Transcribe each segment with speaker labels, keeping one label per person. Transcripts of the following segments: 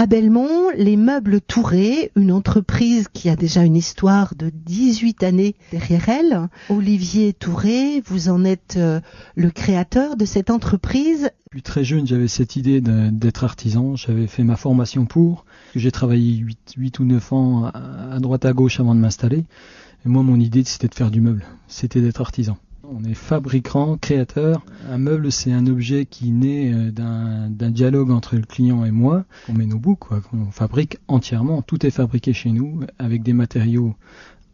Speaker 1: À Belmont, les Meubles Touré, une entreprise qui a déjà une histoire de 18 années derrière elle. Olivier Touré, vous en êtes le créateur de cette entreprise.
Speaker 2: Depuis très jeune, j'avais cette idée d'être artisan. J'avais fait ma formation pour. J'ai travaillé 8 ou 9 ans à droite à gauche avant de m'installer. Et moi, mon idée, c'était de faire du meuble. C'était d'être artisan. On est fabricant, créateur. Un meuble, c'est un objet qui naît d'un dialogue entre le client et moi. On met nos bouts, qu'on fabrique entièrement. Tout est fabriqué chez nous avec des matériaux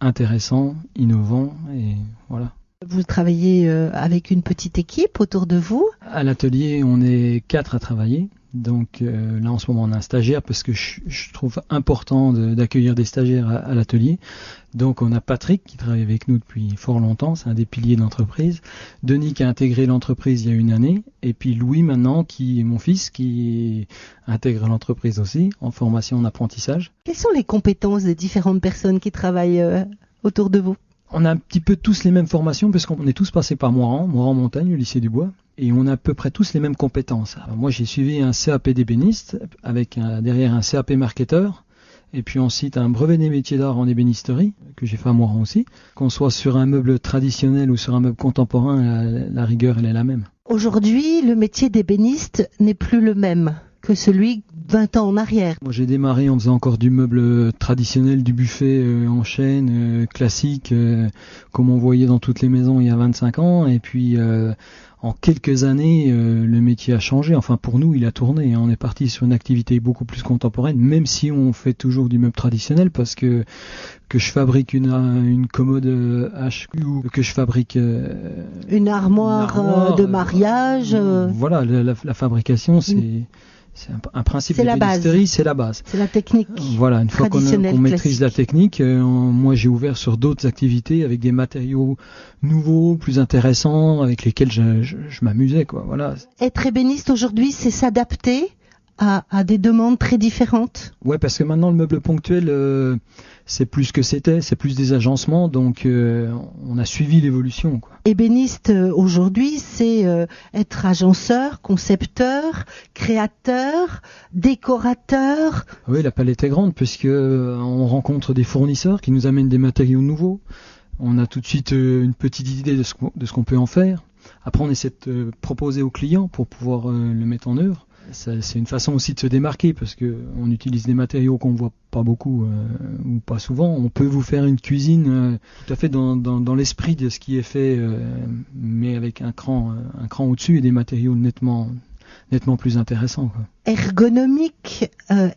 Speaker 2: intéressants, innovants, et voilà.
Speaker 1: Vous travaillez avec une petite équipe autour de vous?
Speaker 2: À l'atelier, on est 4 à travailler. Donc là, en ce moment, on a un stagiaire parce que je trouve important d'accueillir des stagiaires à l'atelier. Donc on a Patrick qui travaille avec nous depuis fort longtemps, c'est un des piliers de l'entreprise. Denis qui a intégré l'entreprise il y a une année. Et puis Louis maintenant, qui est mon fils, qui intègre l'entreprise aussi en formation en apprentissage.
Speaker 1: Quelles sont les compétences des différentes personnes qui travaillent autour de vous?
Speaker 2: On a un petit peu tous les mêmes formations parce qu'on est tous passés par Moiran-Montagne, au lycée du Bois, et on a à peu près tous les mêmes compétences. Alors moi j'ai suivi un CAP d'ébéniste avec derrière un CAP marketeur, et puis ensuite un brevet des métiers d'art en ébénisterie que j'ai fait à Moiran aussi. Qu'on soit sur un meuble traditionnel ou sur un meuble contemporain, la rigueur elle est la même.
Speaker 1: Aujourd'hui, le métier d'ébéniste n'est plus le même que celui 20 ans en arrière.
Speaker 2: Moi j'ai démarré en faisant encore du meuble traditionnel, du buffet en chêne, classique, comme on voyait dans toutes les maisons il y a 25 ans. Et puis en quelques années, le métier a changé. Enfin pour nous, il a tourné. On est parti sur une activité beaucoup plus contemporaine, même si on fait toujours du meuble traditionnel, parce que je fabrique une commode HQ ou que je fabrique
Speaker 1: une armoire de mariage.
Speaker 2: Voilà, la fabrication, c'est un principe de l'ébénisterie, c'est la base.
Speaker 1: C'est la technique.
Speaker 2: Voilà, une fois qu'on maîtrise la technique, moi j'ai ouvert sur d'autres activités avec des matériaux nouveaux, plus intéressants, avec lesquels je m'amusais, quoi. Voilà.
Speaker 1: Être ébéniste aujourd'hui, c'est s'adapter à des demandes très différentes.
Speaker 2: Ouais, parce que maintenant le meuble ponctuel, c'est plus ce que c'était, c'est plus des agencements, donc on a suivi l'évolution, quoi.
Speaker 1: Ébéniste aujourd'hui, c'est être agenceur, concepteur, créateur, décorateur.
Speaker 2: Oui, la palette est grande puisque on rencontre des fournisseurs qui nous amènent des matériaux nouveaux. On a tout de suite une petite idée de ce qu'on peut en faire. Après, on essaie de proposer aux clients pour pouvoir le mettre en œuvre. C'est une façon aussi de se démarquer parce que on utilise des matériaux qu'on voit pas beaucoup ou pas souvent. On peut vous faire une cuisine tout à fait dans l'esprit de ce qui est fait, mais avec un cran au-dessus et des matériaux nettement plus intéressants, quoi.
Speaker 1: Ergonomique,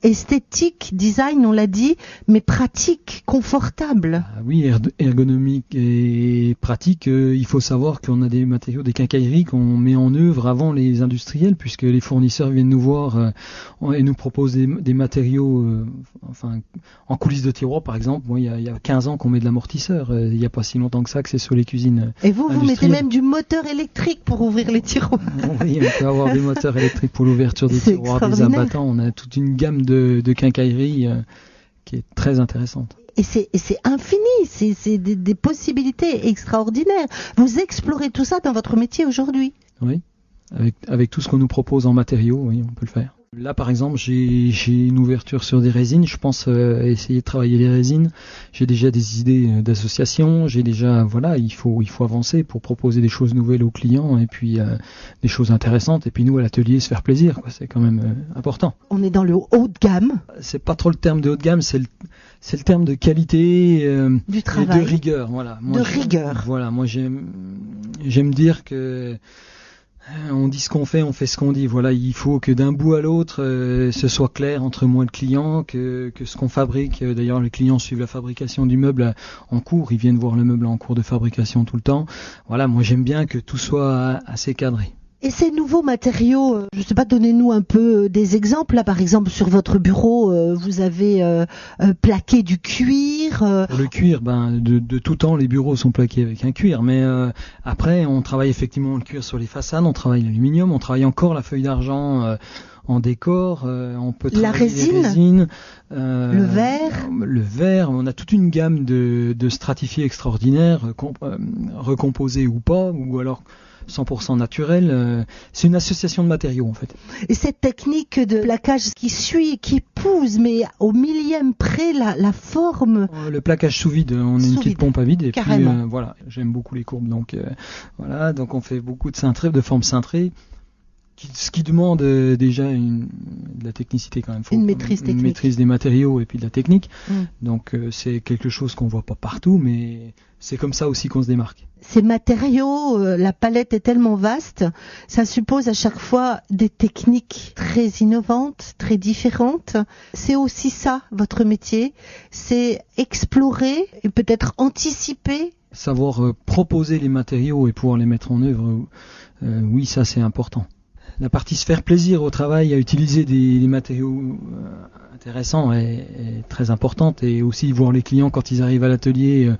Speaker 1: esthétique, design, on l'a dit, mais pratique, confortable.
Speaker 2: Ah oui, ergonomique et pratique. Il faut savoir qu'on a des matériaux, des quincailleries qu'on met en œuvre avant les industriels, puisque les fournisseurs viennent nous voir et nous proposent des matériaux, en coulisses de tiroir, par exemple. Moi, il y a 15 ans qu'on met de l'amortisseur. Il n'y a pas si longtemps que ça que c'est sur les cuisines.
Speaker 1: Et vous mettez même du moteur électrique pour ouvrir les tiroirs.
Speaker 2: Oui, on peut avoir des moteurs électriques pour l'ouverture des tiroirs, des abattants. On a toute une gamme de quincailleries qui est très intéressante.
Speaker 1: Et c'est infini, c'est des possibilités extraordinaires. Vous explorez tout ça dans votre métier aujourd'hui.
Speaker 2: Oui, avec tout ce qu'on nous propose en matériaux, oui, on peut le faire. Là, par exemple, j'ai une ouverture sur des résines. Je pense essayer de travailler les résines. J'ai déjà des idées d'association. J'ai déjà, voilà, il faut avancer pour proposer des choses nouvelles aux clients et puis des choses intéressantes. Et puis nous, à l'atelier, se faire plaisir, quoi. C'est quand même important.
Speaker 1: On est dans le haut de gamme.
Speaker 2: C'est pas trop le terme de haut de gamme, c'est le terme de qualité,
Speaker 1: du travail,
Speaker 2: et de rigueur. Voilà.
Speaker 1: Moi, rigueur.
Speaker 2: Voilà, moi j'aime dire que on dit ce qu'on fait, on fait ce qu'on dit. Voilà, il faut que d'un bout à l'autre, ce soit clair entre moi et le client, que ce qu'on fabrique. D'ailleurs, les clients suivent la fabrication du meuble en cours. Ils viennent voir le meuble en cours de fabrication tout le temps. Voilà, moi j'aime bien que tout soit assez cadré.
Speaker 1: Et ces nouveaux matériaux, je ne sais pas, donnez-nous un peu des exemples. Là, par exemple, sur votre bureau, vous avez plaqué du cuir.
Speaker 2: Pour le cuir, de tout temps, les bureaux sont plaqués avec un cuir. Mais après, on travaille effectivement le cuir sur les façades, on travaille l'aluminium, on travaille encore la feuille d'argent en décor, on peut travailler
Speaker 1: la résine,
Speaker 2: les résines,
Speaker 1: le verre.
Speaker 2: On a toute une gamme de stratifiés extraordinaires, recomposés ou pas, ou alors 100% naturel. C'est une association de matériaux en fait.
Speaker 1: Et cette technique de plaquage qui suit, qui épouse, mais au millième près la forme.
Speaker 2: Le plaquage sous vide, on a une petite pompe à vide et
Speaker 1: carrément.
Speaker 2: Puis voilà, j'aime beaucoup les courbes, donc voilà, donc on fait beaucoup de cintrés, de formes cintrées, ce qui demande déjà de la technicité quand même.
Speaker 1: Une maîtrise technique.
Speaker 2: Une maîtrise des matériaux et puis de la technique. Donc c'est quelque chose qu'on voit pas partout, mais c'est comme ça aussi qu'on se démarque.
Speaker 1: Ces matériaux, la palette est tellement vaste, ça suppose à chaque fois des techniques très innovantes, très différentes. C'est aussi ça, votre métier, c'est explorer et peut-être anticiper.
Speaker 2: Savoir proposer les matériaux et pouvoir les mettre en œuvre, oui, ça c'est important. La partie se faire plaisir au travail, à utiliser des matériaux intéressants est très importante, et aussi voir les clients quand ils arrivent à l'atelier,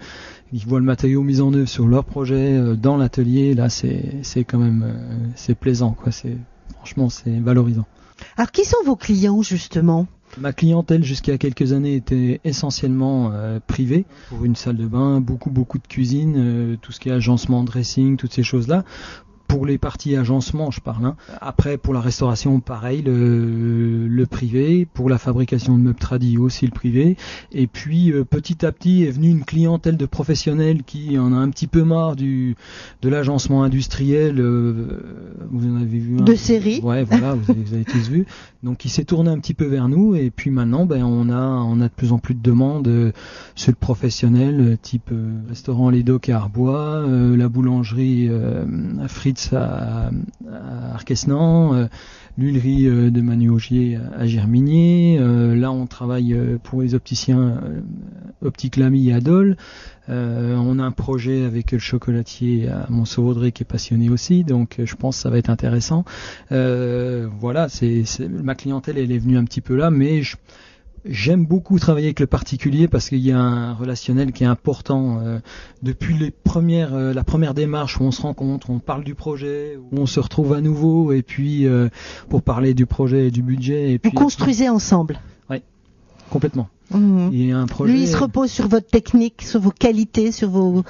Speaker 2: ils voient le matériau mis en œuvre sur leur projet dans l'atelier, là c'est quand même c'est plaisant quoi, franchement c'est valorisant.
Speaker 1: Alors qui sont vos clients justement ?
Speaker 2: Ma clientèle jusqu'à quelques années était essentiellement privée, pour une salle de bain, beaucoup de cuisine, tout ce qui est agencement, dressing, toutes ces choses-là. Pour les parties agencement, je parle. Hein. Après, pour la restauration, pareil, le privé. Pour la fabrication de meubles tradis, aussi le privé. Et puis, petit à petit, est venue une clientèle de professionnels qui en a un petit peu marre de l'agencement industriel. Vous en avez vu un.
Speaker 1: De série.
Speaker 2: Ouais, voilà, vous avez tous vu. Donc, il s'est tourné un petit peu vers nous. Et puis maintenant, on a de plus en plus de demandes sur le professionnel, type restaurant Les Docks à Arbois, la boulangerie Fritz à Arquesnan, l'huilerie de Manu Augier à Girmigny. Là, on travaille pour les opticiens Optique Lamy à Dole. On a un projet avec le chocolatier à Montceau-Vaudrey qui est passionné aussi, donc je pense que ça va être intéressant. Voilà, ma clientèle, elle est venue un petit peu là, mais j'aime beaucoup travailler avec le particulier parce qu'il y a un relationnel qui est important. Depuis la première démarche où on se rencontre, on parle du projet, où on se retrouve à nouveau, et puis pour parler du projet et du budget. Et puis,
Speaker 1: vous construisez ensemble.
Speaker 2: Oui, complètement.
Speaker 1: Il
Speaker 2: y a un projet.
Speaker 1: Lui, il se repose sur votre technique, sur vos qualités, sur vos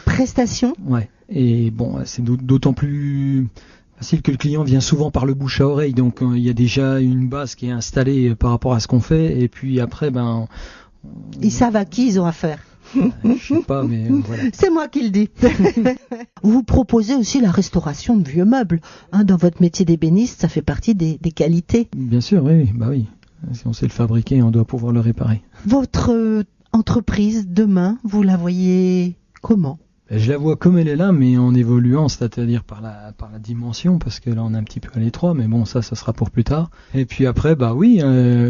Speaker 1: prestations.
Speaker 2: Ouais. Et bon, c'est d'autant plus facile que le client vient souvent par le bouche à oreille, donc il y a déjà une base qui est installée par rapport à ce qu'on fait, et puis après,
Speaker 1: ils savent à qui ils ont affaire.
Speaker 2: Je sais pas, mais voilà.
Speaker 1: C'est moi qui le dis. Vous proposez aussi la restauration de vieux meubles. Dans votre métier d'ébéniste, ça fait partie des qualités.
Speaker 2: Bien sûr, oui. Si on sait le fabriquer, on doit pouvoir le réparer.
Speaker 1: Votre entreprise, demain, vous la voyez comment ?
Speaker 2: Je la vois comme elle est là, mais en évoluant, c'est-à-dire par la dimension, parce que là on est un petit peu à l'étroit, mais bon, ça sera pour plus tard. Et puis après,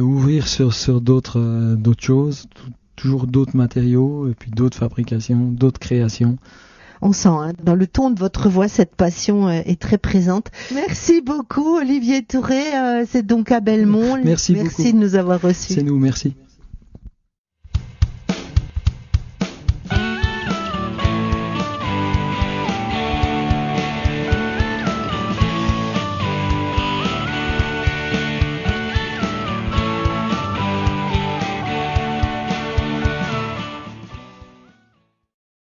Speaker 2: ouvrir sur d'autres choses, toujours d'autres matériaux, et puis d'autres fabrications, d'autres créations.
Speaker 1: On sent, dans le ton de votre voix, cette passion est très présente. Merci beaucoup, Olivier Touré. C'est donc à Belmont.
Speaker 2: Merci beaucoup.
Speaker 1: Merci de nous avoir reçus.
Speaker 2: C'est nous, merci.